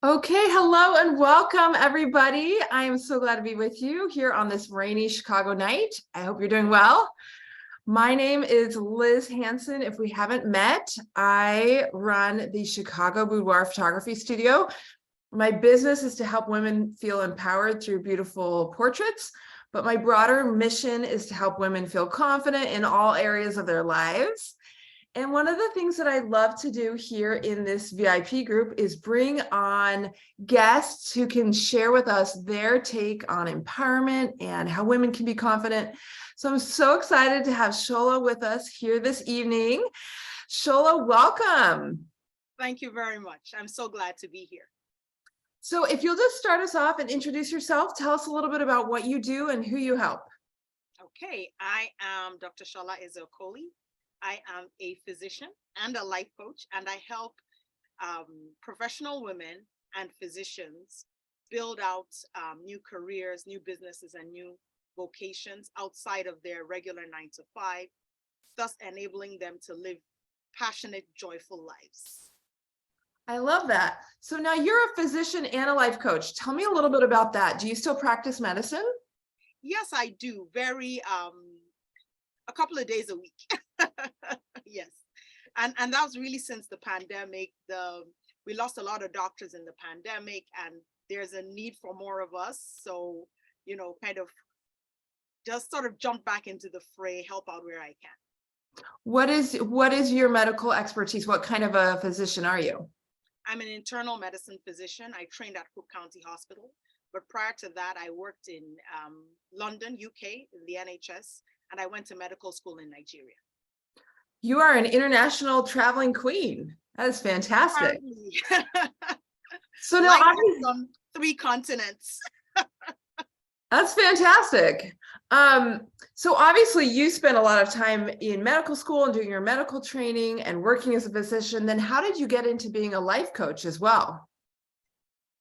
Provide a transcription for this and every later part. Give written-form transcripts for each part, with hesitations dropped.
Okay, hello and welcome everybody. I am so glad to be with you here on this rainy Chicago night. I hope you're doing well. My name is Liz Hansen. If we haven't met, I run the Chicago Boudoir photography studio. My business is to help women feel empowered through beautiful portraits, but my broader mission is to help women feel confident in all areas of their lives. And one of the things that I love to do here in this VIP group is bring on guests who can share with us their take on empowerment and how women can be confident. So I'm so excited to have Shola with us here this evening. Shola, welcome. Thank you very much. I'm so glad to be here. So if you'll just start us off and introduce yourself, tell us a little bit about what you do and who you help. Okay, I am Dr. Shola Ezeokoli. I am a physician and a life coach, and I help professional women and physicians build out new careers, new businesses, and new vocations outside of their regular 9 to 5, thus enabling them to live passionate, joyful lives. I love that. So now you're a physician and a life coach. Tell me a little bit about that. Do you still practice medicine? Yes, I do. A couple of days a week. Yes. And that was really since the pandemic. We lost a lot of doctors in the pandemic, and there's a need for more of us. So, kind of just sort of jump back into the fray, help out where I can. What is your medical expertise? What kind of a physician are you? I'm an internal medicine physician. I trained at Cook County Hospital, but prior to that, I worked in London, UK, in the NHS, and I went to medical school in Nigeria. You are an international traveling queen. That is fantastic. So now on 3 continents. That's fantastic. So obviously you spent a lot of time in medical school and doing your medical training and working as a physician. Then how did you get into being a life coach as well?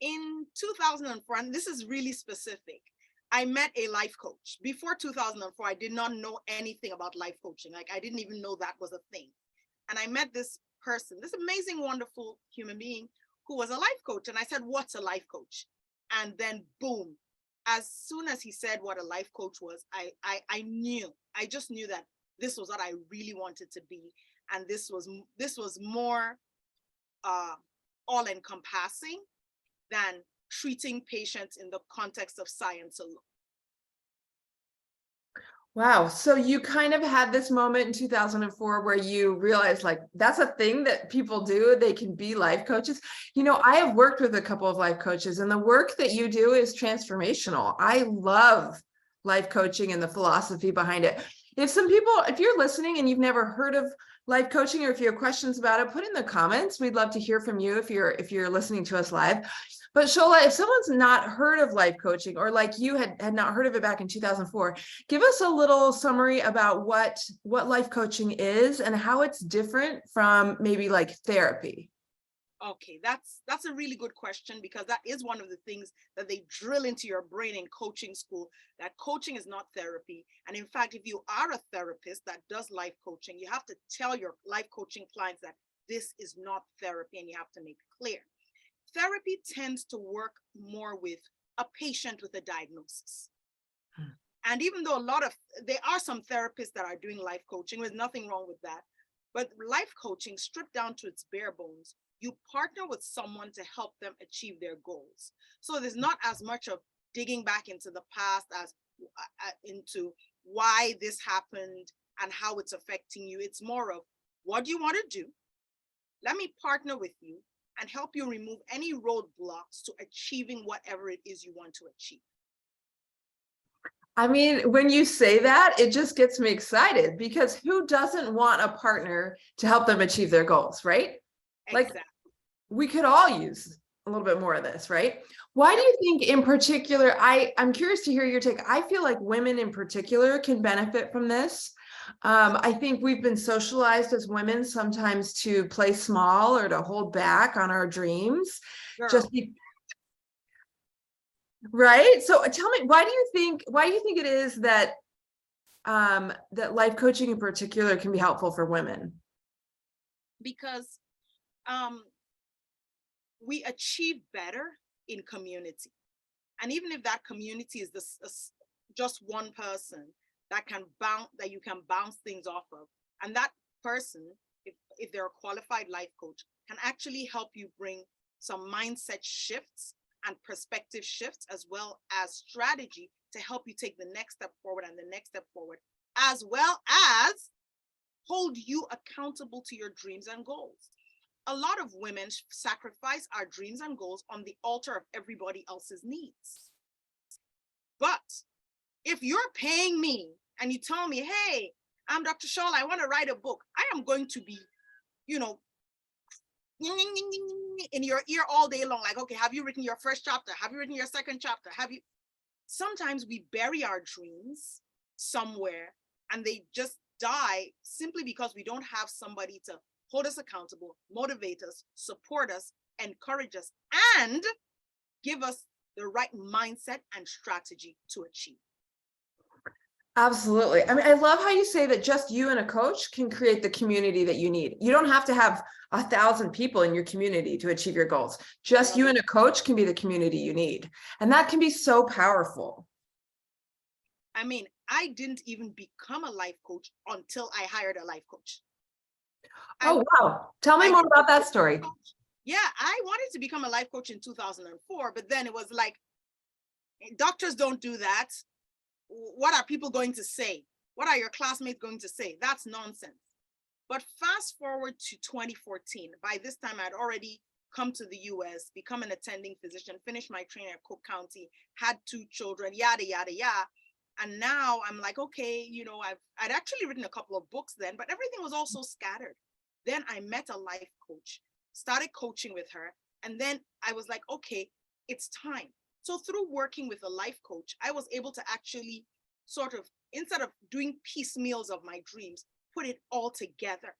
In 2004, and this is really specific, I met a life coach. Before 2004, I did not know anything about life coaching. Like, I didn't even know that was a thing. And I met this person, this amazing, wonderful human being who was a life coach. And I said, "What's a life coach?" And then boom, as soon as he said what a life coach was, I just knew that this was what I really wanted to be. And this was more all encompassing than treating patients in the context of science alone. Wow. So you kind of had this moment in 2004 where you realized, like, that's a thing that people do. They can be life coaches. I have worked with a couple of life coaches, and the work that you do is transformational. I love life coaching and the philosophy behind it. If you're listening and you've never heard of life coaching, or if you have questions about it, put in the comments. We'd love to hear from you if you're listening to us live. But Shola, if someone's not heard of life coaching, or like you had not heard of it back in 2004, give us a little summary about what life coaching is and how it's different from maybe like therapy. Okay, that's a really good question, because that is one of the things that they drill into your brain in coaching school, that coaching is not therapy. And in fact, if you are a therapist that does life coaching, you have to tell your life coaching clients that this is not therapy, and you have to make it clear. Therapy tends to work more with a patient with a diagnosis. And even though there are some therapists that are doing life coaching, there's nothing wrong with that. But life coaching, stripped down to its bare bones, you partner with someone to help them achieve their goals. So there's not as much of digging back into the past as into why this happened and how it's affecting you. It's more of, what do you want to do? Let me partner with you and help you remove any roadblocks to achieving whatever it is you want to achieve. I mean, when you say that, it just gets me excited, because who doesn't want a partner to help them achieve their goals, right? Exactly. Like, we could all use a little bit more of this, right? Why do you think in particular, I'm curious to hear your take. I feel like women in particular can benefit from this. I think we've been socialized as women sometimes to play small or to hold back on our dreams. Girl. Right? So tell me, why do you think it is that that life coaching in particular can be helpful for women? Because we achieve better in community. And even if that community is just one person that you can bounce things off of, and that person, if they're a qualified life coach, can actually help you bring some mindset shifts and perspective shifts, as well as strategy to help you take the next step forward and the next step forward, as well as hold you accountable to your dreams and goals. A lot of women sacrifice our dreams and goals on the altar of everybody else's needs. But if you're paying me and you tell me, hey, I'm Dr. Shola, I want to write a book, I am going to be, in your ear all day long, like, okay, have you written your first chapter? Have you written your second chapter? Sometimes we bury our dreams somewhere and they just die simply because we don't have somebody to hold us accountable, motivate us, support us, encourage us, and give us the right mindset and strategy to achieve. Absolutely. I mean, I love how you say that just you and a coach can create the community that you need. You don't have to have 1,000 people in your community to achieve your goals. Just you and a coach can be the community you need. And that can be so powerful. I mean, I didn't even become a life coach until I hired a life coach. Oh, wow. Tell me more about that story. Yeah, I wanted to become a life coach in 2004, but then it was like, doctors don't do that. What are people going to say? What are your classmates going to say? That's nonsense. But fast forward to 2014. By this time, I'd already come to the US, become an attending physician, finished my training at Cook County, had 2 children, yada, yada, yada. And now I'm like, okay, I'd actually written a couple of books then, but everything was also scattered. Then I met a life coach, started coaching with her. And then I was like, okay, it's time. So through working with a life coach, I was able to actually sort of, instead of doing piecemeals of my dreams, put it all together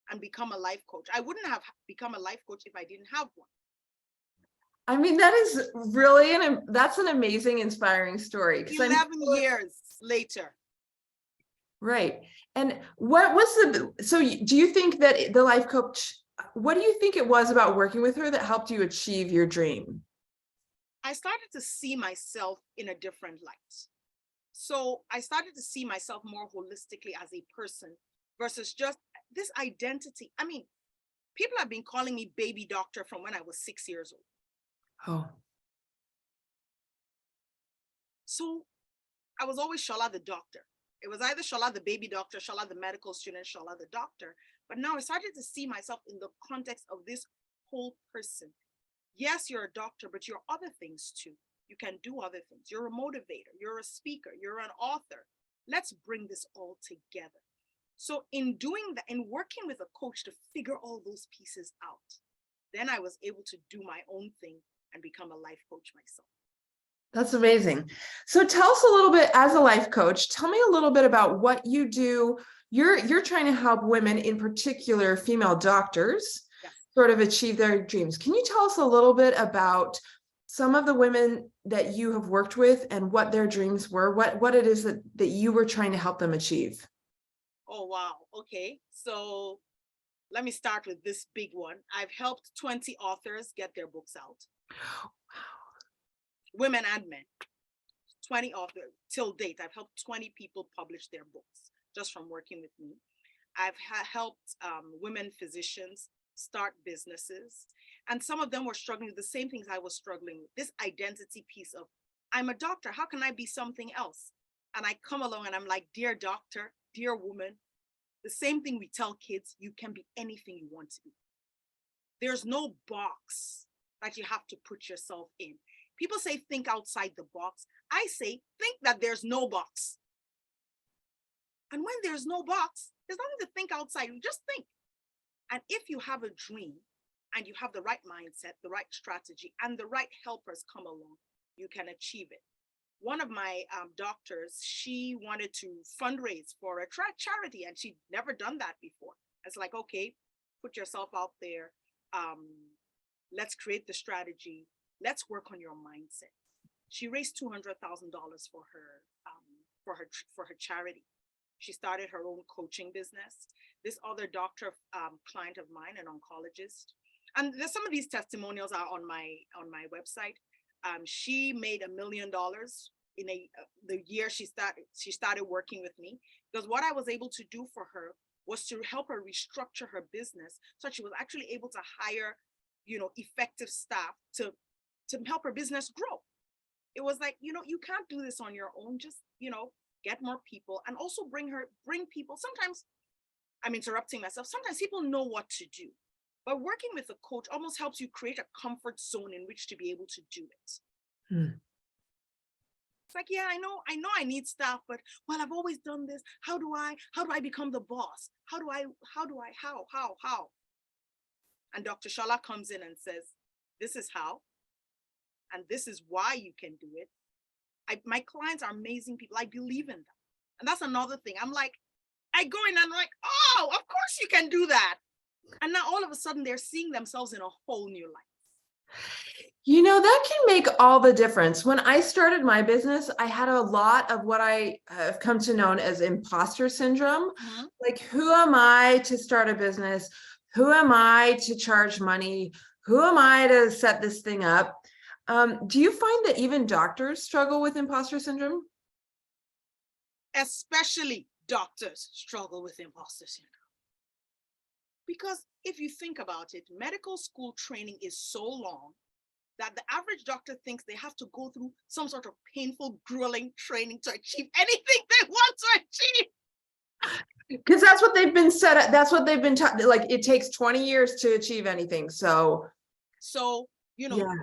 and become a life coach. I wouldn't have become a life coach if I didn't have one. I mean, that is really that's an amazing, inspiring story. 11 years later. Right. And what was so do you think that the life coach, what do you think it was about working with her that helped you achieve your dream? I started to see myself in a different light. So I started to see myself more holistically as a person versus just this identity. I mean, people have been calling me baby doctor from when I was 6 years old. Oh. So I was always Shola the doctor. It was either Shola the baby doctor, Shola the medical student, Shola the doctor. But now I started to see myself in the context of this whole person. Yes, you're a doctor, but you're other things too. You can do other things. You're a motivator, you're a speaker, you're an author. Let's bring this all together. So in doing that, in working with a coach to figure all those pieces out, then I was able to do my own thing and become a life coach myself. That's amazing. So tell us a little bit, as a life coach, tell me a little bit about what you do. You're trying to help women, in particular female doctors, sort of achieve their dreams. Can you tell us a little bit about some of the women that you have worked with and what their dreams were, what it is that you were trying to help them achieve? Oh, wow. Okay. So let me start with this big one. I've helped 20 authors get their books out. Women and men, 20 authors till date. I've helped 20 people publish their books just from working with me. I've helped women physicians start businesses. And some of them were struggling with the same things I was struggling with, this identity piece of, I'm a doctor, how can I be something else? And I come along and I'm like, dear doctor, dear woman, the same thing we tell kids, you can be anything you want to be. There's no box that you have to put yourself in. People say, think outside the box. I say, think that there's no box. And when there's no box, there's nothing to think outside. You just think. And if you have a dream and you have the right mindset, the right strategy, and the right helpers come along, you can achieve it. One of my doctors, she wanted to fundraise for a charity, and she'd never done that before. It's like, okay, put yourself out there. Let's create the strategy. Let's work on your mindset. She raised $200,000 for her charity. She started her own coaching business. This other doctor, client of mine, an oncologist, And there's some of these testimonials are on my website. She made $1 million in the year she started working with me, because what I was able to do for her was to help her restructure her business so she was actually able to hire, effective staff to help her business grow. It was like, you can't do this on your own. Just, get more people, and also bring people. Sometimes I'm interrupting myself. Sometimes people know what to do, but working with a coach almost helps you create a comfort zone in which to be able to do it. It's like, yeah, I know I need staff, but well, I've always done this. How do I become the boss? How? And Dr. Shola comes in and says, this is how, and this is why you can do it. My clients are amazing people. I believe in them. And that's another thing. I'm like, I go in and I'm like, oh, of course you can do that. And now all of a sudden they're seeing themselves in a whole new light. That can make all the difference. When I started my business, I had a lot of what I have come to know as imposter syndrome. Mm-hmm. Like, who am I to start a business? Who am I to charge money? Who am I to set this thing up? Do you find that even doctors struggle with imposter syndrome? Especially doctors struggle with imposter syndrome. Because if you think about it, medical school training is so long that the average doctor thinks they have to go through some sort of painful, grueling training to achieve anything they want to achieve. Because that's what they've been set up. That's what they've been taught. Like, it takes 20 years to achieve anything. So yeah.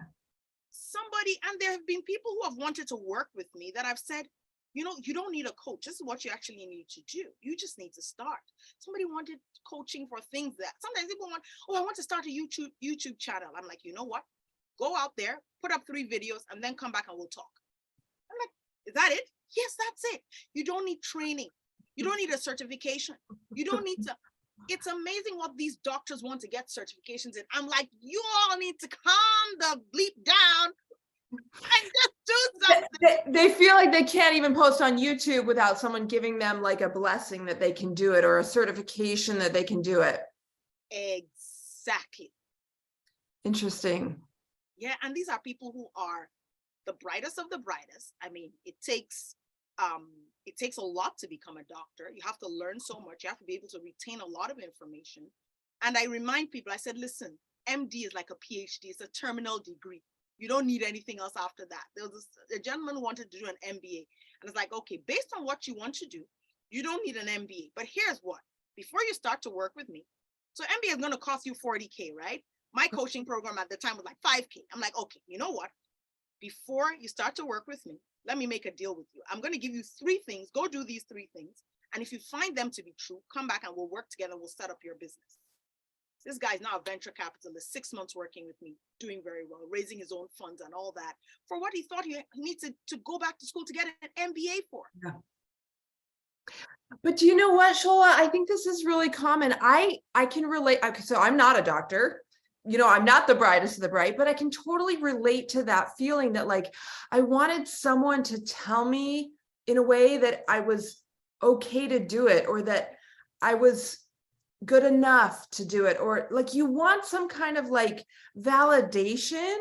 Somebody, and there have been people who have wanted to work with me that I've said, you don't need a coach. This is what you actually need to do. You just need to start. Somebody wanted coaching for things that sometimes people want, I want to start a YouTube channel. I'm like, you know what? Go out there, put up 3 videos, and then come back and we'll talk. I'm like, is that it? Yes, that's it. You don't need training. You don't need a certification. You don't need to. It's amazing what these doctors want to get certifications in. I'm like, you all need to calm the bleep down and just do something. They feel like they can't even post on YouTube without someone giving them like a blessing that they can do it, or a certification that they can do it. Exactly. Interesting. Yeah, and these are people who are the brightest of the brightest. I mean, it takes a lot to become a doctor. You have to learn so much. You have to be able to retain a lot of information. And I remind people, I said, listen, MD is like a PhD. It's a terminal degree. You don't need anything else after that. There was a gentleman who wanted to do an MBA. And it's like, okay, based on what you want to do, you don't need an MBA. But here's what, before you start to work with me, so MBA is going to cost you $40K, right? My coaching program at the time was like $5K. I'm like, okay, you know what? Before you start to work with me, let me make a deal with you. I'm going to give you 3 things. Go do these 3 things. And if you find them to be true, come back and we'll work together. We'll set up your business. This guy is now a venture capitalist, 6 months working with me, doing very well, raising his own funds and all that for what he thought he needed to go back to school to get an MBA for. Yeah. But do you know what, Shola? I think this is really common. I can relate. So I'm not a doctor. I'm not the brightest of the bright, but I can totally relate to that feeling that, like, I wanted someone to tell me in a way that I was okay to do it, or that I was good enough to do it, or like, you want some kind of like validation.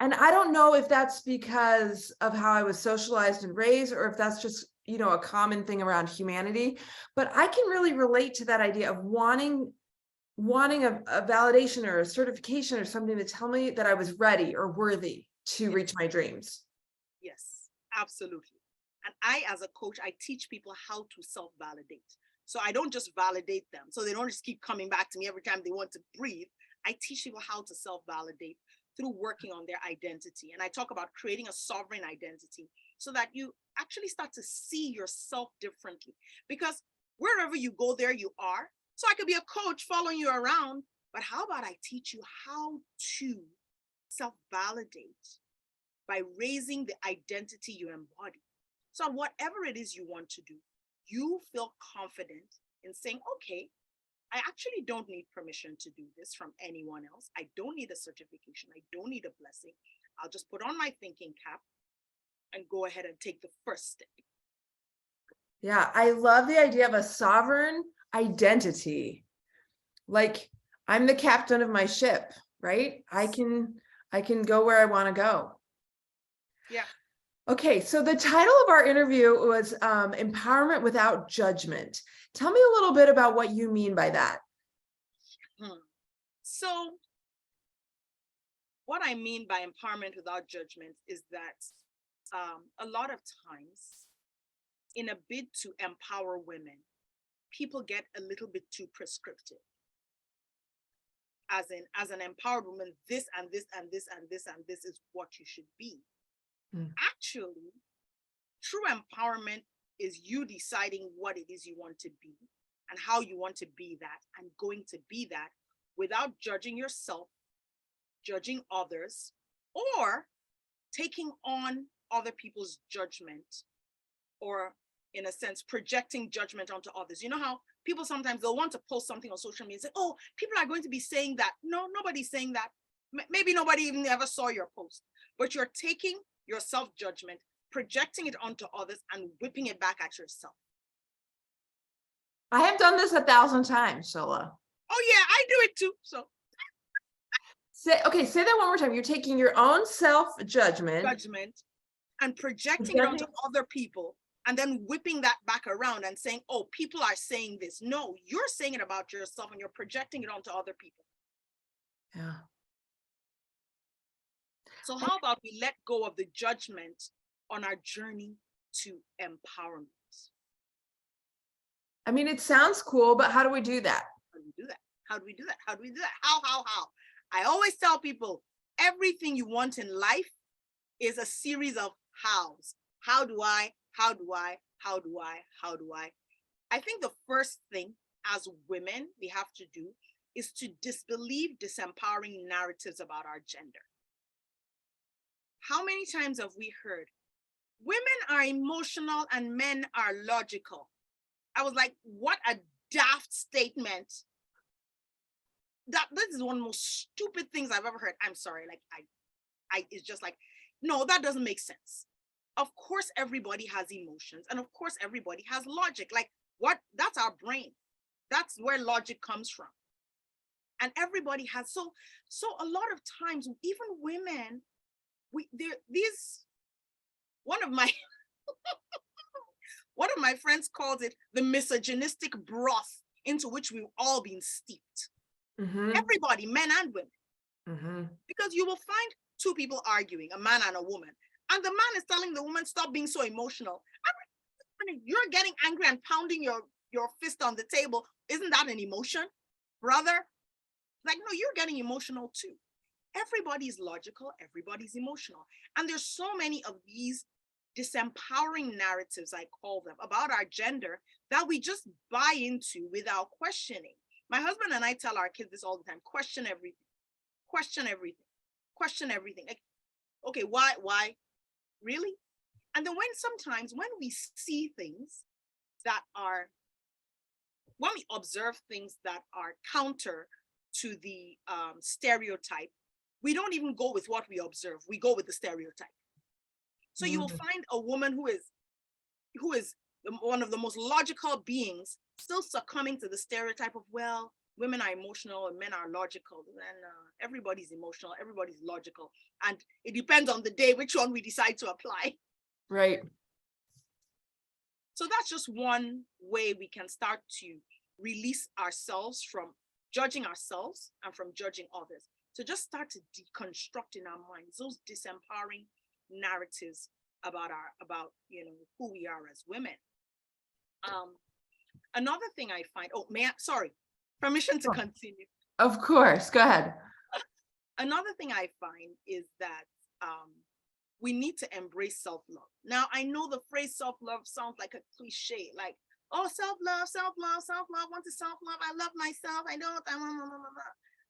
And I don't know if that's because of how I was socialized and raised, or if that's just, a common thing around humanity. But I can really relate to that idea of wanting a validation or a certification or something to tell me that I was ready or worthy to reach my dreams. Yes, absolutely. And I, as a coach, I teach people how to self-validate. So I don't just validate them, so they don't just keep coming back to me every time they want to breathe. I teach people how to self-validate through working on their identity. And I talk about creating a sovereign identity so that you actually start to see yourself differently. Because wherever you go, there you are. So I could be a coach following you around, but how about I teach you how to self-validate by raising the identity you embody. So whatever it is you want to do, you feel confident in saying, okay, I actually don't need permission to do this from anyone else. I don't need a certification. I don't need a blessing. I'll just put on my thinking cap and go ahead and take the first step. Yeah, I love the idea of a sovereign identity. Like, I'm the captain of my ship, right? I can go where I want to go. Yeah. Okay, so the title of our interview was Empowerment Without Judgment. Tell me a little bit about what you mean by that. So what I mean by empowerment without judgment is that a lot of times, in a bid to empower women, people get a little bit too prescriptive. As an empowered woman, this and this and this and this and this is what you should be. Actually, true empowerment is you deciding what it is you want to be and how you want to be that and going to be that without judging yourself, judging others, or taking on other people's judgment, or in a sense, projecting judgment onto others. You know how people sometimes they'll want to post something on social media and say, oh, people are going to be saying that. No, nobody's saying that. Maybe nobody even ever saw your post, but you're taking your self-judgment, projecting it onto others and whipping it back at yourself. I have done this 1,000 times, Shola. Oh yeah, I do it too. So say that one more time. You're taking your own self-judgment and projecting it onto other people and then whipping that back around and saying, oh, people are saying this. No, you're saying it about yourself and you're projecting it onto other people. Yeah. So how about we let go of the judgment on our journey to empowerment? I mean, it sounds cool, but how do we do that? How do we do that? How do we do that? How do we do that? How? I always tell people, everything you want in life is a series of hows. How do I? How do I? How do I? How do I? I think the first thing as women we have to do is to disbelieve disempowering narratives about our gender. How many times have we heard women are emotional and men are logical? I was like, what a daft statement. This is one of the most stupid things I've ever heard. I'm sorry, like it's just like, no, that doesn't make sense. Of course, everybody has emotions, and of course, everybody has logic. Like what? That's our brain. That's where logic comes from. And everybody has so a lot of times, even women, one of my one of my friends calls it the misogynistic broth into which we've all been steeped. Everybody, men and women. Because you will find two people arguing, a man and a woman, and the man is telling the woman, stop being so emotional. I mean, you're getting angry and pounding your fist on the table. Isn't that an emotion, brother? Like, no, you're getting emotional too. Everybody's logical, everybody's emotional. And there's so many of these disempowering narratives, I call them, about our gender that we just buy into without questioning. My husband and I tell our kids this all the time: question everything, question everything, question everything. Like, okay, why, really? And then sometimes when we see things that are, when we observe things that are counter to the stereotype, we don't even go with what we observe, we go with the stereotype. So you will find a woman who is one of the most logical beings still succumbing to the stereotype of, well, women are emotional and men are logical. And everybody's emotional, everybody's logical. And it depends on the day which one we decide to apply. Right. So that's just one way we can start to release ourselves from judging ourselves and from judging others. So just start to deconstruct in our minds those disempowering narratives about who we are as women. Another thing I find, permission to continue. Of course, go ahead. Another thing I find is that we need to embrace self-love. Now, I know the phrase self-love sounds like a cliche, like, oh, self-love, want to self-love, I love myself, I don't,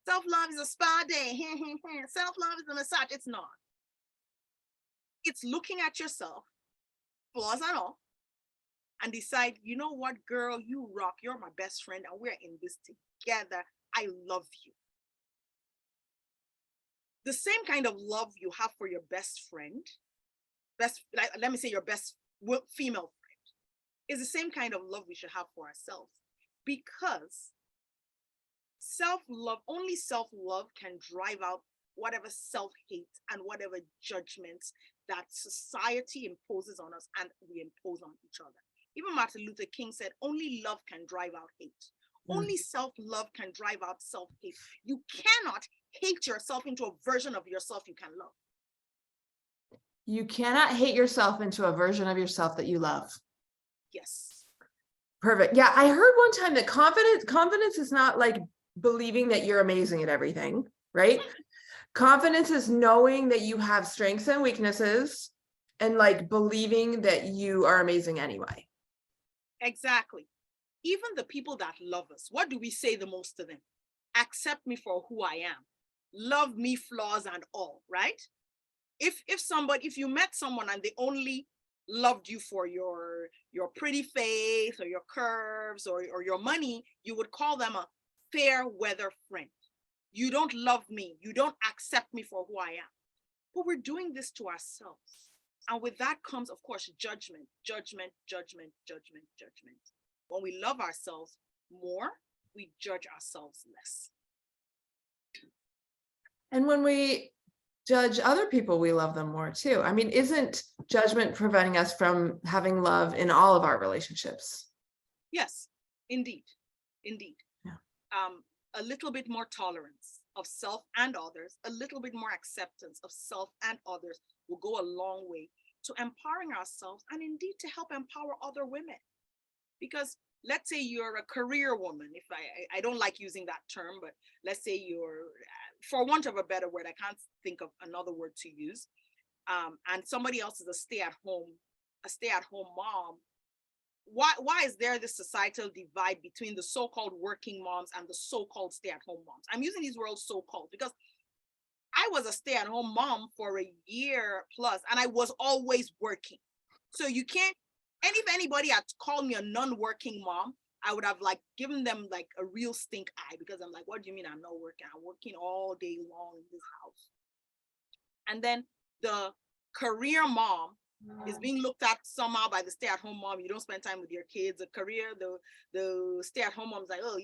self-love is a spa day, self-love is a massage. It's not. It's looking at yourself, flaws and all, and decide, you know what, girl, you rock, you're my best friend, and we're in this together. I love you. The same kind of love you have for your best friend, let me say your best female friend, is the same kind of love we should have for ourselves. Because self-love, only self-love can drive out whatever self-hate and whatever judgments that society imposes on us and we impose on each other. Even Martin Luther King said, only love can drive out hate. Only self-love can drive out self-hate. You cannot hate yourself into a version of yourself you can love. You cannot hate yourself into a version of yourself that you love. Yes. Perfect. Yeah, I heard one time that confidence is not like believing that you're amazing at everything, right? Confidence is knowing that you have strengths and weaknesses and like believing that you are amazing anyway. Exactly. Even the people that love us, what do we say the most to them? Accept me for who I am. Love me, flaws and all, right? If you met someone and they only loved you for your pretty face or your curves or your money, you would call them a fair weather friend. You don't love me. You don't accept me for who I am. But we're doing this to ourselves. And with that comes, of course, judgment. When we love ourselves more, we judge ourselves less. And when we judge other people, we love them more too. I mean, isn't judgment preventing us from having love in all of our relationships? Yes, indeed. Yeah. A little bit more tolerance of self and others, a little bit more acceptance of self and others will go a long way to empowering ourselves and indeed to help empower other women. Because let's say you're a career woman, if I don't like using that term, but let's say you're, for want of a better word, I can't think of another word to use, and somebody else is a stay-at-home mom. Why is there this societal divide between the so-called working moms and the so-called stay-at-home moms? I'm using these words so-called because I was a stay-at-home mom for a year plus, and I was always working. So you can't, and if anybody had called me a non-working mom, I would have like given them like a real stink eye because I'm like, what do you mean I'm not working? I'm working all day long in this house. And then the career mom is being looked at somehow by the stay-at-home mom. You don't spend time with your kids. The career, the stay-at-home mom's like, oh,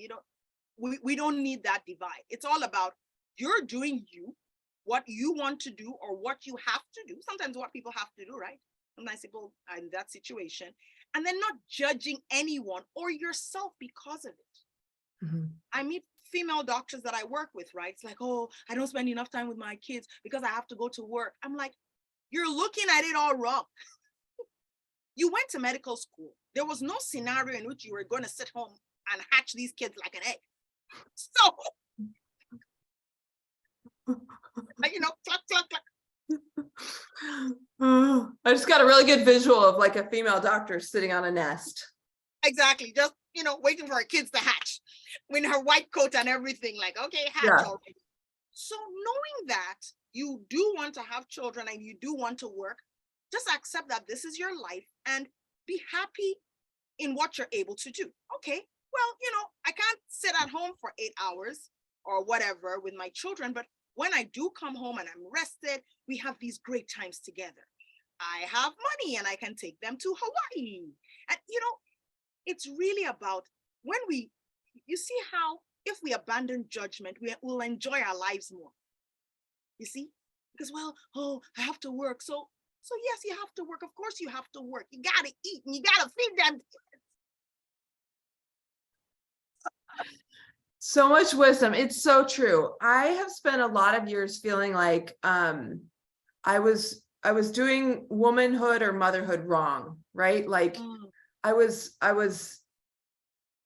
we don't need that divide. It's all about you're doing you, what you want to do or what you have to do. Sometimes what people have to do, right? Sometimes people are in that situation, and then not judging anyone or yourself because of it. Mm-hmm. I meet female doctors that I work with, right? It's like, oh, I don't spend enough time with my kids because I have to go to work. I'm like, you're looking at it all wrong. You went to medical school. There was no scenario in which you were going to sit home and hatch these kids like an egg. So, cluck, cluck, cluck. I just got a really good visual of like a female doctor sitting on a nest. Exactly. Just, waiting for her kids to hatch in her white coat and everything. Like, okay, hatch already. So knowing that you do want to have children and you do want to work, just accept that this is your life and be happy in what you're able to do. Okay, well, I can't sit at home for 8 hours or whatever with my children, but when I do come home and I'm rested, we have these great times together. I have money and I can take them to Hawaii. And, it's really about when you see how if we abandon judgment, we will enjoy our lives more. You see? Because, I have to work. So yes, you have to work. Of course you have to work. You got to eat and you got to feed them. So much wisdom. It's so true. I have spent a lot of years feeling like I was doing womanhood or motherhood wrong, right? Like I was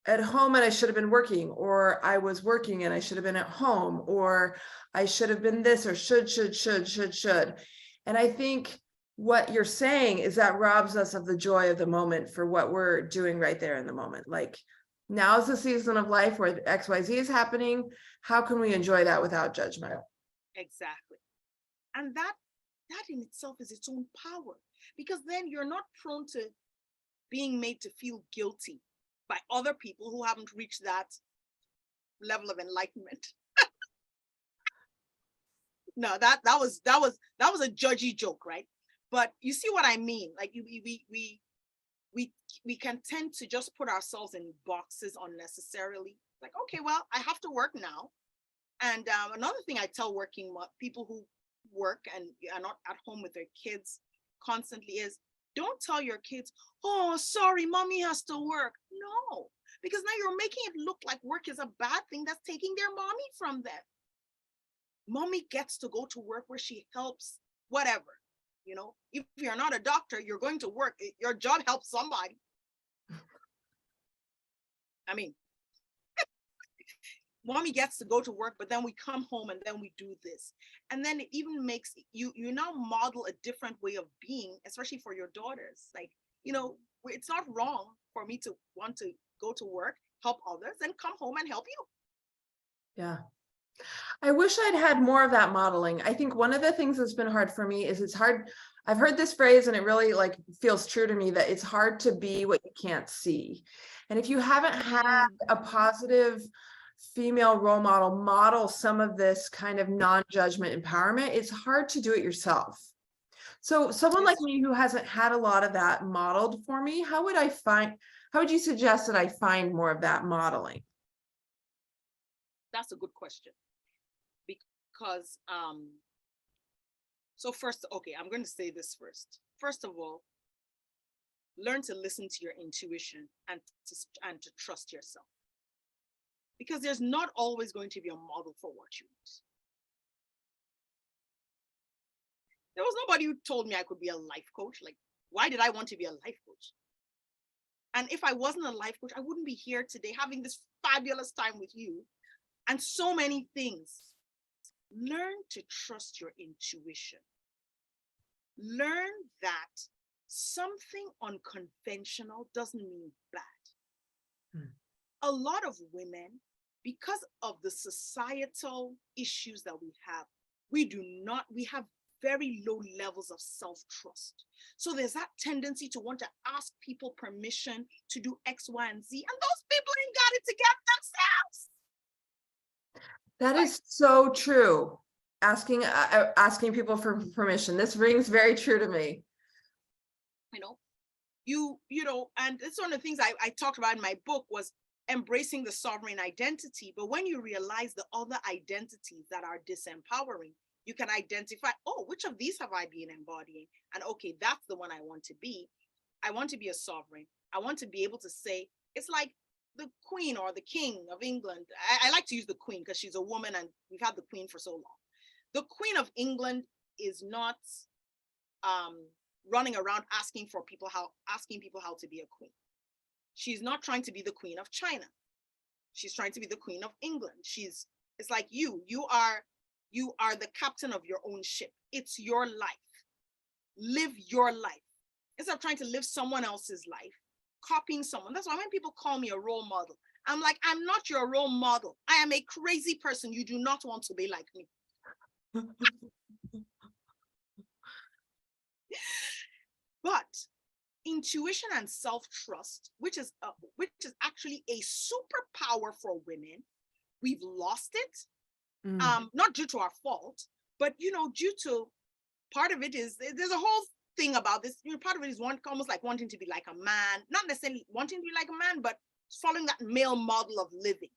at home and I should have been working, or I was working and I should have been at home, or I should have been this, or should. And I think what you're saying is that robs us of the joy of the moment for what we're doing right there in the moment. Like, now's the season of life where XYZ is happening. How can we enjoy that without judgment? Exactly. And that in itself is its own power, because then you're not prone to being made to feel guilty by other people who haven't reached that level of enlightenment. No, that was a judgy joke, right? But you see what I mean? Like we can tend to just put ourselves in boxes unnecessarily Like, okay, well, I have to work now. And another thing I tell people who work and are not at home with their kids constantly is, don't tell your kids, oh, sorry, mommy has to work. No, because now you're making it look like work is a bad thing that's taking their mommy from them. Mommy gets to go to work where she helps, whatever. You know, if you're not a doctor, you're going to work. Your job helps somebody. I mean, mommy gets to go to work, but then we come home and then we do this. And then it even makes you now model a different way of being, especially for your daughters. Like, you know, it's not wrong for me to want to go to work, help others, and come home and help you. Yeah. I wish I'd had more of that modeling. I think one of the things that's been hard for me is it's hard. I've heard this phrase and it really like feels true to me that it's hard to be what you can't see. And if you haven't had a positive female role model some of this kind of non-judgment empowerment, it's hard to do it yourself. So someone like me who hasn't had a lot of that modeled for me, how would you suggest that I find more of that modeling? That's a good question. Because so first, okay, I'm going to say this first. First of all, learn to listen to your intuition and to trust yourself. Because there's not always going to be a model for what you want. There was nobody who told me I could be a life coach. Like, why did I want to be a life coach? And if I wasn't a life coach, I wouldn't be here today having this fabulous time with you and so many things. Learn to trust your intuition. Learn that something unconventional doesn't mean bad. A lot of women, because of the societal issues that we have very low levels of self-trust. So there's that tendency to want to ask people permission to do X, Y, and Z, and those people ain't got it together themselves. That is so true. Asking people for permission. This rings very true to me. You know, and it's one of the things I talked about in my book was embracing the sovereign identity. But when you realize the other identities that are disempowering, you can identify, oh, which of these have I been embodying? And okay, that's the one I want to be. I want to be a sovereign. I want to be able to say, it's like the Queen or the King of England. I like to use the Queen because she's a woman and we've had the Queen for so long. The Queen of England is not running around asking people how to be a queen. She's not trying to be the Queen of China. She's trying to be the Queen of England. It's like you are the captain of your own ship. It's your life. Live your life. Instead of trying to live someone else's life, copying someone. That's why when people call me a role model, I'm like, I'm not your role model. I am a crazy person. You do not want to be like me. But intuition and self-trust, which is actually a superpower for women, we've lost it. Not due to our fault, but due to part of it is there's a whole thing about this. Part of it is almost like wanting to be like a man, not necessarily wanting to be like a man, but following that male model of living.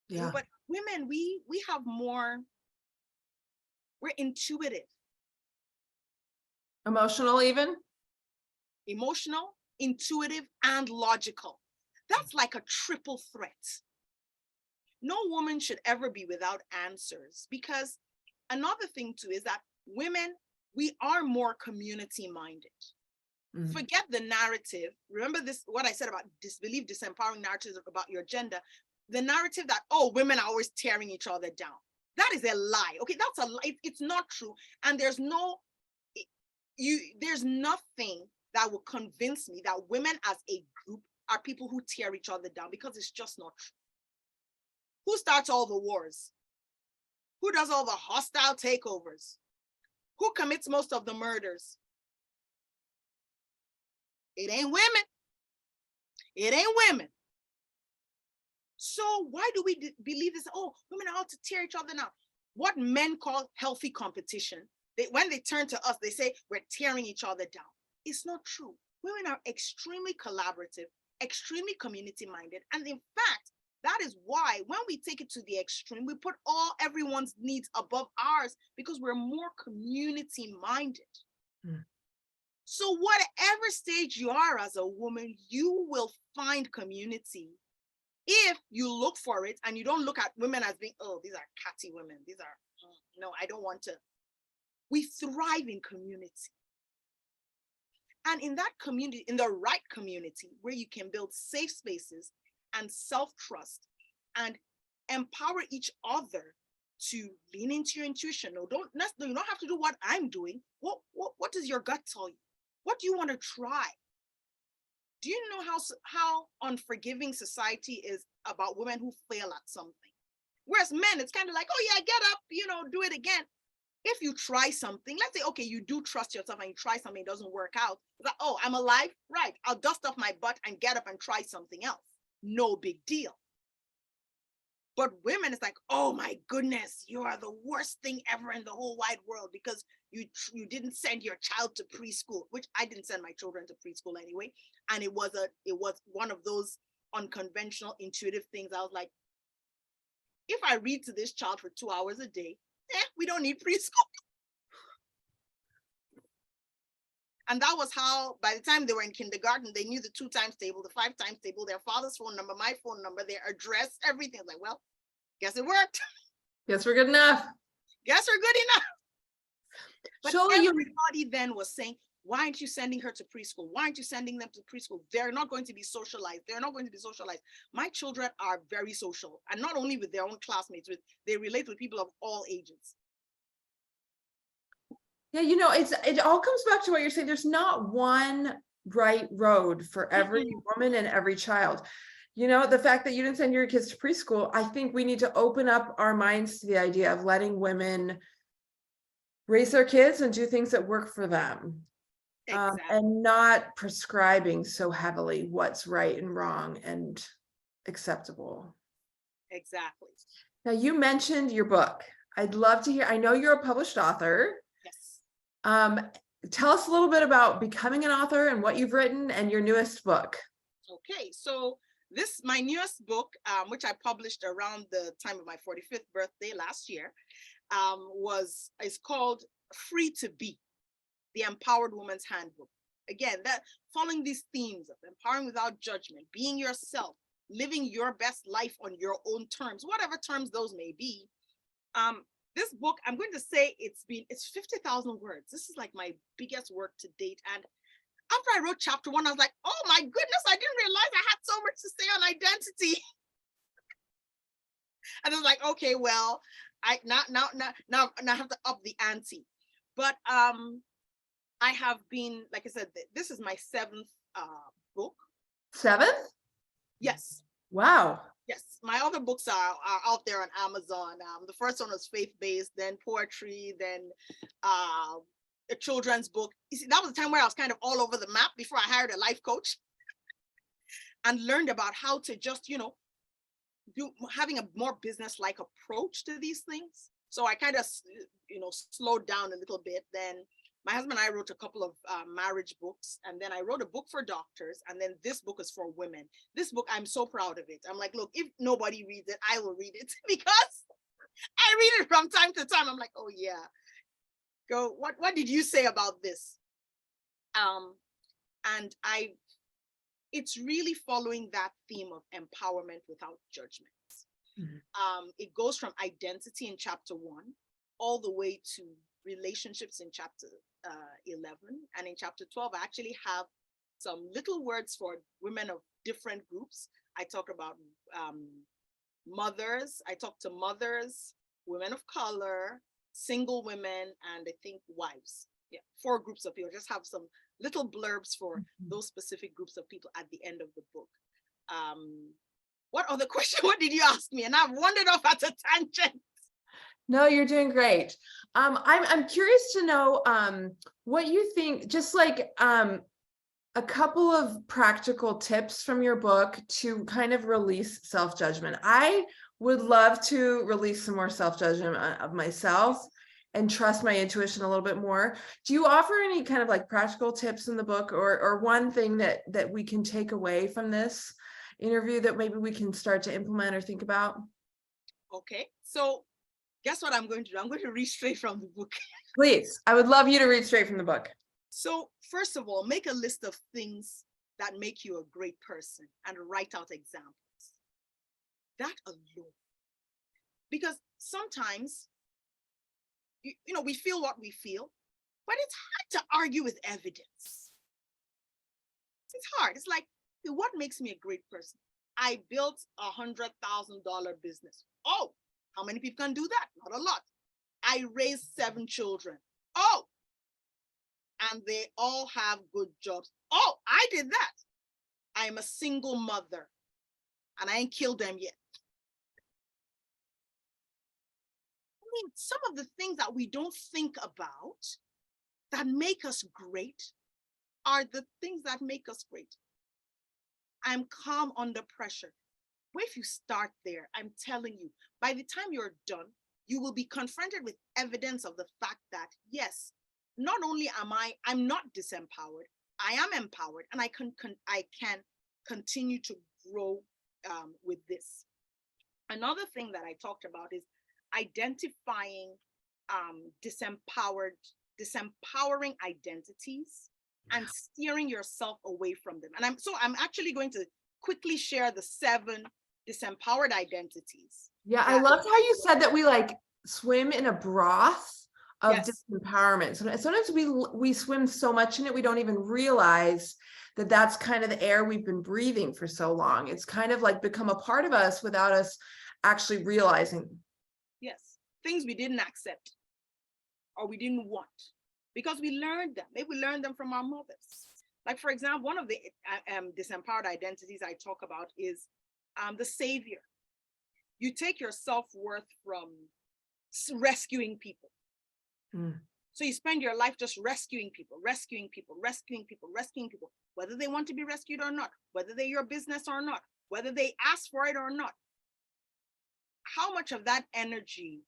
Yeah. But women, we have more. We're intuitive. Emotional, even? Emotional, intuitive, and logical. That's like a triple threat. No woman should ever be without answers, because another thing too is that women, we are more community minded. Forget the narrative. Remember this, what I said about disempowering narratives about your gender. The narrative that, oh, women are always tearing each other down. That is a lie. Okay, that's a lie. It's not true. And there's nothing that will convince me that women as a group are people who tear each other down, because it's just not true. Who starts all the wars? Who does all the hostile takeovers? Who commits most of the murders? It ain't women. It ain't women. So why do we believe this? Oh, women are out to tear each other down. What men call healthy competition, when they turn to us, they say we're tearing each other down. It's not true. Women are extremely collaborative, extremely community minded. And in fact, That is why when we take it to the extreme, we put everyone's needs above ours because we're more community minded. Mm. So whatever stage you are as a woman, you will find community if you look for it and you don't look at women as being, oh, these are catty women. These are, no, I don't want to. We thrive in community. And in that community, in the right community, where you can build safe spaces and self-trust and empower each other to lean into your intuition. No, you don't have to do what I'm doing. What does your gut tell you? What do you want to try? Do you know how unforgiving society is about women who fail at something? Whereas men, it's kind of like, oh yeah, get up, do it again. If you try something, let's say, okay, you do trust yourself and you try something, it doesn't work out. It's like, oh, I'm alive, right? I'll dust off my butt and get up and try something else. No big deal. But women, it's like, oh my goodness, you are the worst thing ever in the whole wide world because you didn't send your child to preschool, which I didn't send my children to preschool anyway. And it was one of those unconventional, intuitive things. I was like, if I read to this child for 2 hours a day, we don't need preschool. And that was how, by the time they were in kindergarten, they knew the 2 times table, the 5 times table, their father's phone number, my phone number, their address, everything. Like, well, guess it worked. Guess we're good enough. Guess we're good enough. But Shola, everybody then was saying, why aren't you sending her to preschool? Why aren't you sending them to preschool? They're not going to be socialized. They're not going to be socialized. My children are very social, and not only with their own classmates, they relate with people of all ages. Yeah, it all comes back to what you're saying. There's not one right road for every woman and every child. The fact that you didn't send your kids to preschool, I think we need to open up our minds to the idea of letting women raise their kids and do things that work for them. Exactly. And not prescribing so heavily what's right and wrong and acceptable. Exactly. Now, you mentioned your book. I'd love to hear, I know you're a published author. Yes. Tell us a little bit about becoming an author and what you've written and your newest book. Okay, so my newest book, which I published around the time of my 45th birthday last year, is called Free to Be, The Empowered Woman's Handbook. Again, that following these themes of empowering without judgment, being yourself, living your best life on your own terms, whatever terms those may be. This book, I'm going to say it's 50,000 words. This is like my biggest work to date. And after I wrote chapter 1, I was like, oh my goodness, I didn't realize I had so much to say on identity. And I was like, okay, well, I now have to up the ante. But I have been, like I said, this is my 7th book. 7th? Yes. Wow. Yes, my other books are out there on Amazon. The first one was faith-based, then poetry, then a children's book. You see, that was the time where I was kind of all over the map before I hired a life coach and learned about how to just, having a more business-like approach to these things. So I kind of, slowed down a little bit. Then my husband and I wrote a couple of marriage books, and then I wrote a book for doctors, and then this book is for women. This book, I'm so proud of it. I'm like, look, if nobody reads it, I will read it because I read it from time to time. I'm like, oh yeah, go. What did you say about this? And it's really following that theme of empowerment without judgment. Mm-hmm. It goes from identity in chapter 1 all the way to relationships in chapter 11, and in chapter 12 I actually have some little words for women of different groups. I talk about mothers, I talk to mothers, women of color, single women, and I think wives. Yeah, 4 groups of people. Just have some little blurbs for those specific groups of people at the end of the book. What other question? What did you ask me? And I've wandered off at a tangent. No, you're doing great. I'm curious to know what you think, just like a couple of practical tips from your book to kind of release self-judgment. I would love to release some more self-judgment of myself and trust my intuition a little bit more. Do you offer any kind of like practical tips in the book, or one thing that we can take away from this? interview that maybe we can start to implement or think about? Okay, so guess what I'm going to do? I'm going to read straight from the book. Please, I would love you to read straight from the book. So first of all, make a list of things that make you a great person and write out examples. That alone. Because sometimes, we feel what we feel, but it's hard to argue with evidence. It's hard. It's like, what makes me a great person? I built $100,000 business. Oh, how many people can do that? Not a lot. I raised 7 children. Oh, and they all have good jobs. Oh, I did that. I'm a single mother and I ain't killed them yet. I mean, some of the things that we don't think about that make us great are the things that make us great. I'm calm under pressure. Well, if you start there, I'm telling you, by the time you're done, you will be confronted with evidence of the fact that, yes, not only I'm not disempowered, I am empowered, and I can continue to grow with this. Another thing that I talked about is identifying disempowering identities and steering yourself away from them. And I'm actually going to quickly share the 7 disempowered identities. Yeah, I loved how you said that we like swim in a broth of Yes. disempowerment. Sometimes we swim so much in it, we don't even realize that that's kind of the air we've been breathing for so long. It's kind of like become a part of us without us actually realizing. Yes, things we didn't accept or we didn't want because we learned them. Maybe we learned them from our mothers. Like, for example, one of the disempowered identities I talk about is the savior. You take your self-worth from rescuing people. So you spend your life just rescuing people, whether they want to be rescued or not, whether they're your business or not, whether they ask for it or not. How much of that energy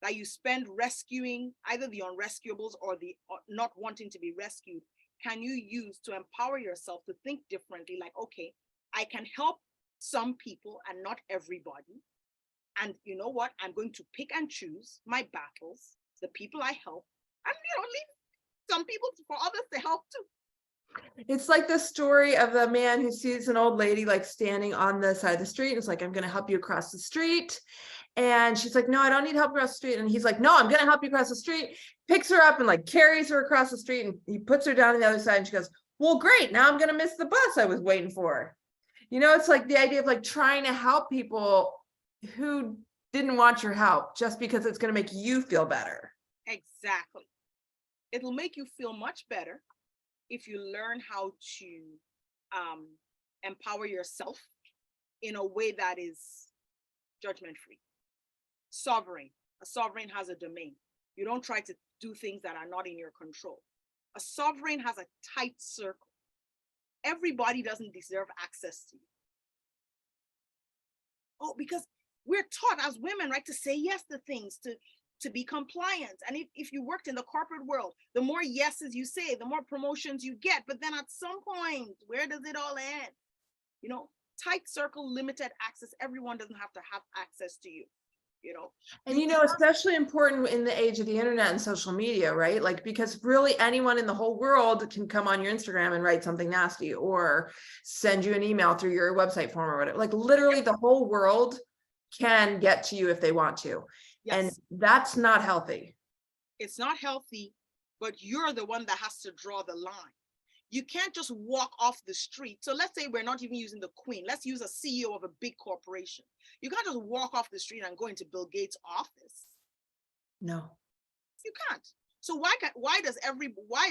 that you spend rescuing either the unrescuables or the not wanting to be rescued can you use to empower yourself to think differently? Like, okay, I can help some people and not everybody. And you know what? I'm going to pick and choose my battles, the people I help, and leave some people for others to help too. It's like the story of the man who sees an old lady like standing on the side of the street. It's like, I'm going to help you across the street. And she's like, no, I don't need help across the street. And he's like, no, I'm going to help you across the street. Picks her up and like carries her across the street. And he puts her down on the other side. And she goes, well, great. Now I'm going to miss the bus I was waiting for. It's like the idea of like trying to help people who didn't want your help just because it's going to make you feel better. Exactly. It'll make you feel much better if you learn how to empower yourself in a way that is judgment-free. Sovereign. A sovereign has a domain. You don't try to do things that are not in your control. A sovereign has a tight circle. Everybody doesn't deserve access to you. Oh, because we're taught as women, right, to say yes to things, to be compliant. And if you worked in the corporate world, the more yeses you say, the more promotions you get. But then at some point, where does it all end? Tight circle, limited access. Everyone doesn't have to have access to you. And especially important in the age of the internet and social media, right? Like, because really anyone in the whole world can come on your Instagram and write something nasty or send you an email through your website form or whatever. Like, literally the whole world can get to you if they want to. Yes. And that's not healthy. It's not healthy, but you're the one that has to draw the line. You can't just walk off the street. So let's say we're not even using the Queen. Let's use a CEO of a big corporation. You can't just walk off the street and go into Bill Gates' office. No. You can't. So why is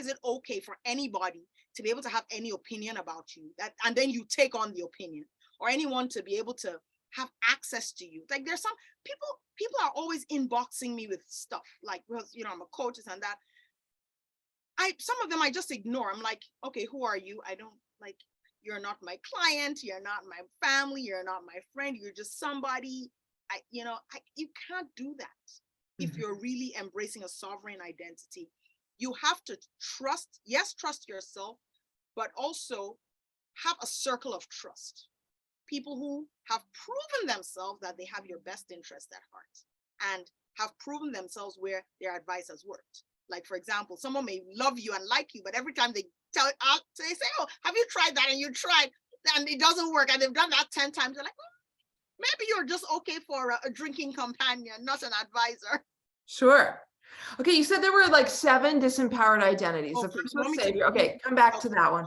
it okay for anybody to be able to have any opinion about you, and then you take on the opinion, or anyone to be able to have access to you? Like, there's some people are always inboxing me with stuff like, well, I'm a coach and that. Some of them I just ignore. I'm like, okay, who are you? I don't like, you're not my client, you're not my family, you're not my friend, you're just somebody. You can't do that. If you're really embracing a sovereign identity. You have to trust yourself, but also have a circle of trust. people who have proven themselves that they have your best interest at heart and have proven themselves where their advice has worked. Like, for example, someone may love you and like you, but every time they tell it out, they say, oh, have you tried that? And you tried and it doesn't work. And they've done that 10 times. They're like, maybe you're just okay for a drinking companion, not an advisor. Sure. Okay, you said there were like 7 disempowered identities. The Okay, first you want was me to- savior. Okay, come back to Okay. that one.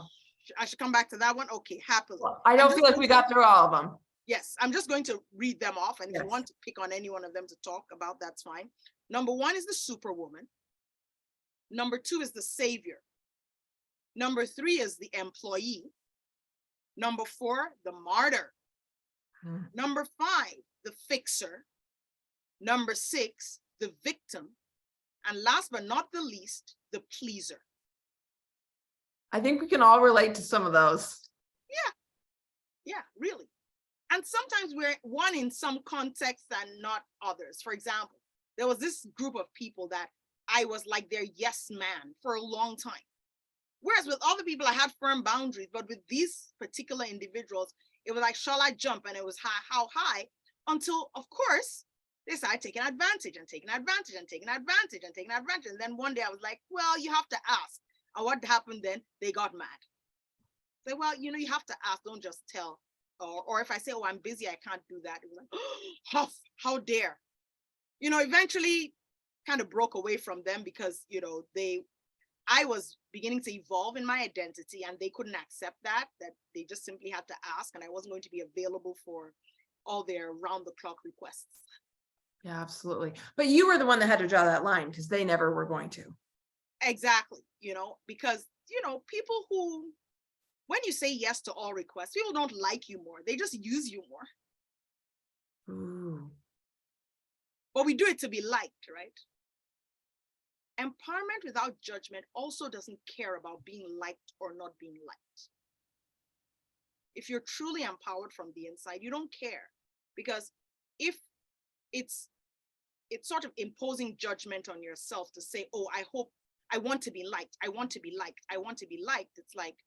I should come back to that one. Okay, happily. Well, I don't feel like we got through all of them. Yes, I'm just going to read them off. And if Yes. you want to pick on any one of them to talk about, that's fine. Number 1 is the superwoman. Number 2 is the savior. Number 3 is the employee. Number 4, the martyr. Number 5, the fixer. Number 6, the victim. And last but not the least, the pleaser. I think we can all relate to some of those. Yeah, really. And sometimes we're one in some contexts and not others. For example, there was this group of people that I was like their yes man for a long time. Whereas with other people, I had firm boundaries, but with these particular individuals, it was like, shall I jump? And it was how high, until, of course, they started taking advantage and taking advantage and taking advantage and taking advantage. And then one day I was like, well, you have to ask. And what happened then? They got mad. Say, well, you know, you have to ask, don't just tell. Or if I say, oh, I'm busy, I can't do that. It was like, oh, how dare. You know, eventually kind of broke away from them because, you know, I was beginning to evolve in my identity and they couldn't accept that they just simply had to ask, and I wasn't going to be available for all their round the clock requests. Yeah, absolutely. But you were the one that had to draw that line because they never were going to. Exactly. You know, because, you know, people who, when you say yes to all requests, people don't like you more. They just use you more. Ooh. But we do it to be liked, right? Empowerment without judgment also doesn't care about being liked or not being liked. If you're truly empowered from the inside, you don't care. Because if it's sort of imposing judgment on yourself to say, oh, I want to be liked, I want to be liked, I want to be liked. It's like,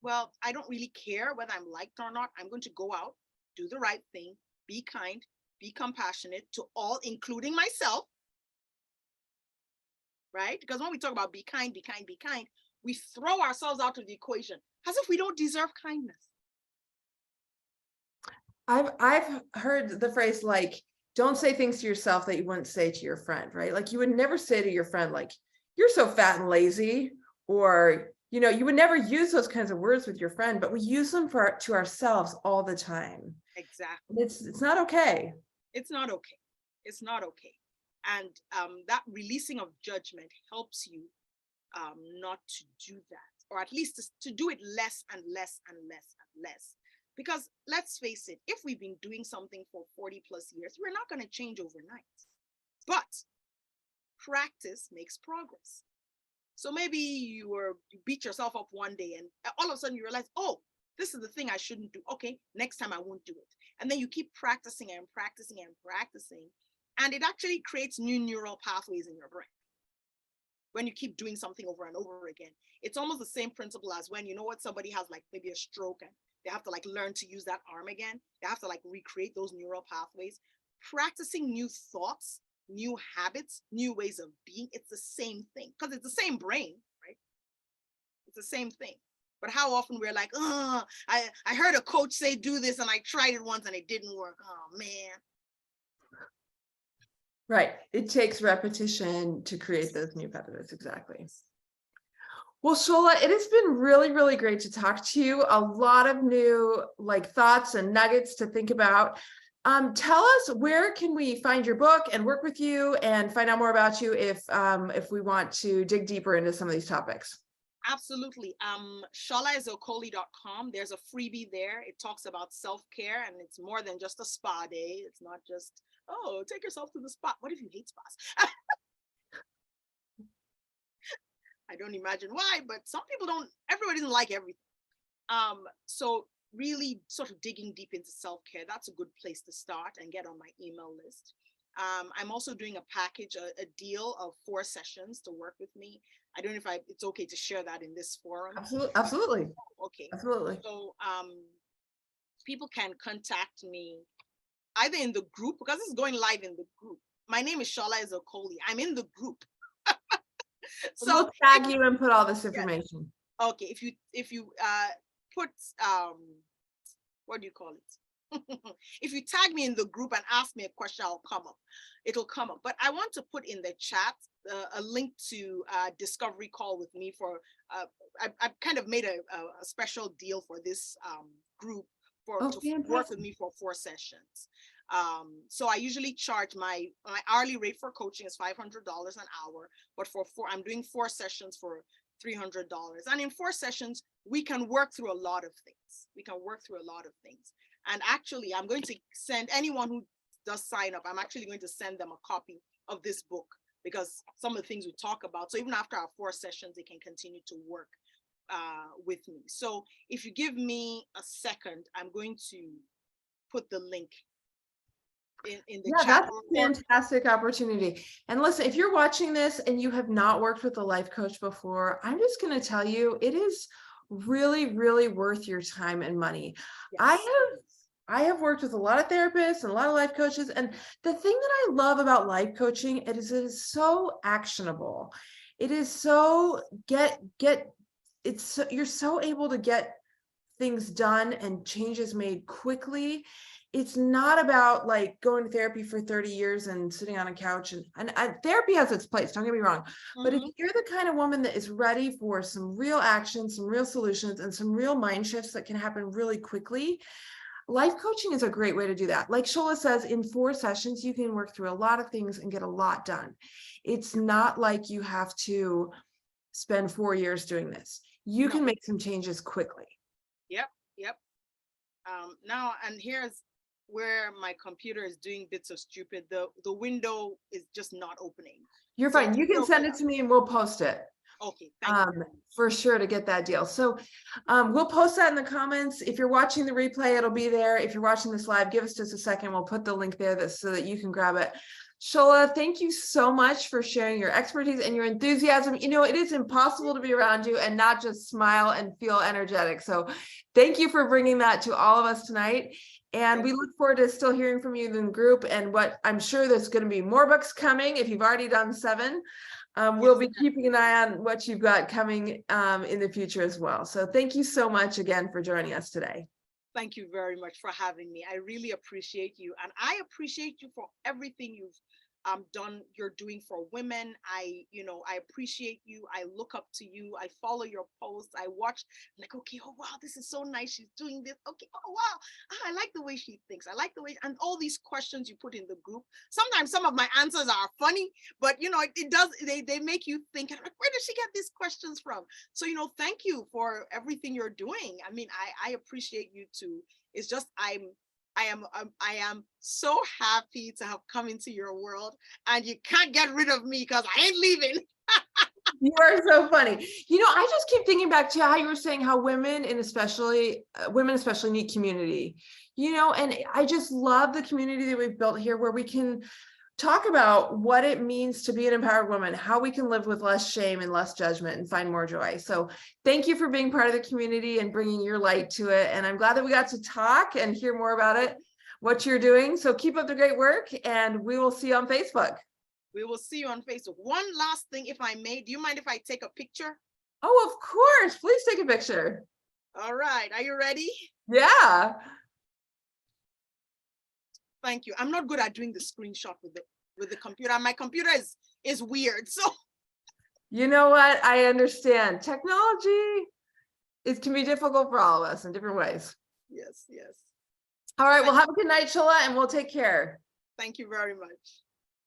well, I don't really care whether I'm liked or not. I'm going to go out, do the right thing, be kind, be compassionate to all, including myself. Right? Because when we talk about be kind, be kind, be kind, we throw ourselves out of the equation as if we don't deserve kindness. I've heard the phrase like, don't say things to yourself that you wouldn't say to your friend, right? Like you would never say to your friend, like, you're so fat and lazy, or, you know, you would never use those kinds of words with your friend, but we use them to ourselves all the time. Exactly. It's not okay. It's not okay. It's not okay. And that releasing of judgment helps you not to do that, or at least to do it less and less and less and less. Because let's face it, if we've been doing something for 40 plus years, we're not going to change overnight. But practice makes progress. So maybe you beat yourself up one day and all of a sudden you realize, oh, this is the thing I shouldn't do. Okay, next time I won't do it. And then you keep practicing and practicing and practicing. And it actually creates new neural pathways in your brain. When you keep doing something over and over again, it's almost the same principle as when, you know what, somebody has like maybe a stroke and they have to like learn to use that arm again. They have to like recreate those neural pathways. Practicing new thoughts, new habits, new ways of being, it's the same thing because it's the same brain, right? It's the same thing. But how often we're like, oh, I heard a coach say do this and I tried it once and it didn't work. Oh man. Right. It takes repetition to create those new patterns. Exactly. Well, Shola, it has been really, really great to talk to you. A lot of new like thoughts and nuggets to think about. Tell us, where can we find your book and work with you and find out more about you if we want to dig deeper into some of these topics? Absolutely. SholaEzeokoli.com. There's a freebie there. It talks about self-care, and it's more than just a spa day. It's not just, oh, take yourself to the spa. What if you hate spas? I don't imagine why, but some people don't, everybody doesn't like everything. So really sort of digging deep into self-care, that's a good place to start and get on my email list. I'm also doing a package, a deal of 4 sessions to work with me. I don't know if it's okay to share that in this forum. Absolutely. Absolutely. Okay. Absolutely. So people can contact me either in the group, because it's going live in the group. My name is Shola Ezeokoli. I'm in the group. So we'll tag you and put all this yes. information. Okay, if you put what do you call it? If you tag me in the group and ask me a question, I'll come up. It'll come up. But I want to put in the chat a link to a discovery call with me for. I've kind of made a special deal for this group to work with me for 4 sessions. So I usually charge my hourly rate for coaching is $500 an hour, but I'm doing 4 sessions for $300. And in 4 sessions, we can work through a lot of things. And actually, I'm going to send anyone who does sign up, I'm actually going to send them a copy of this book, because some of the things we talk about. So even after our 4 sessions, they can continue to work with me. So if you give me a second, I'm going to put the link in the chat. That's a fantastic opportunity. And listen, if you're watching this and you have not worked with a life coach before, I'm just going to tell you, it is really, really worth your time and money. Yes. I have worked with a lot of therapists and a lot of life coaches. And the thing that I love about life coaching, it is so actionable. It is so you're so able to get things done and changes made quickly. It's not about like going to therapy for 30 years and sitting on a couch, and therapy has its place, don't get me wrong. But if you're the kind of woman that is ready for some real action, some real solutions, and some real mind shifts that can happen really quickly, life coaching is a great way to do that. Like Shola says, in 4 sessions, you can work through a lot of things and get a lot done. It's not like you have to spend 4 years doing this. You can make some changes quickly. Yep. Now, and here's where my computer is doing bits of stupid. The window is just not opening. You're fine. You can send it to me and we'll post it. Okay, thank you. For sure, to get that deal. So we'll post that in the comments. If you're watching the replay, it'll be there. If you're watching this live, give us just a second. We'll put the link there so that you can grab it. Shola, thank you so much for sharing your expertise and your enthusiasm. You know, it is impossible to be around you and not just smile and feel energetic. So thank you for bringing that to all of us tonight. And we look forward to still hearing from you in the group, and what I'm sure there's going to be more books coming if you've already done 7. We'll be keeping an eye on what you've got coming in the future as well. So thank you so much again for joining us today. Thank you very much for having me. I really appreciate you. And I appreciate you for everything you've you're doing for women. I appreciate you. I look up to you. I follow your posts. I watch, like, okay, oh wow, this is so nice. She's doing this. Okay, oh wow, I like the way she thinks. I like the way, and all these questions you put in the group. Sometimes some of my answers are funny, but they make you think, like, where did she get these questions from? So thank you for everything you're doing. I mean, I appreciate you too. It's just I am so happy to have come into your world, and you can't get rid of me because I ain't leaving. You are so funny. I just keep thinking back to how you were saying how women especially need community, and I just love the community that we've built here, where we can talk about what it means to be an empowered woman, how we can live with less shame and less judgment and find more joy. So thank you for being part of the community and bringing your light to it. And I'm glad that we got to talk and hear more about it, what you're doing. So keep up the great work, and we will see you on Facebook. We will see you on Facebook. One last thing, if I may, do you mind if I take a picture? Oh, of course. Please take a picture. All right. Are you ready? Yeah. Thank you. I'm not good at doing the screenshot with the computer. My computer is weird. So you know what? I understand. Technology, it can be difficult for all of us in different ways. Yes. All right. Well, have a good night, Shola, and we'll take care. Thank you very much.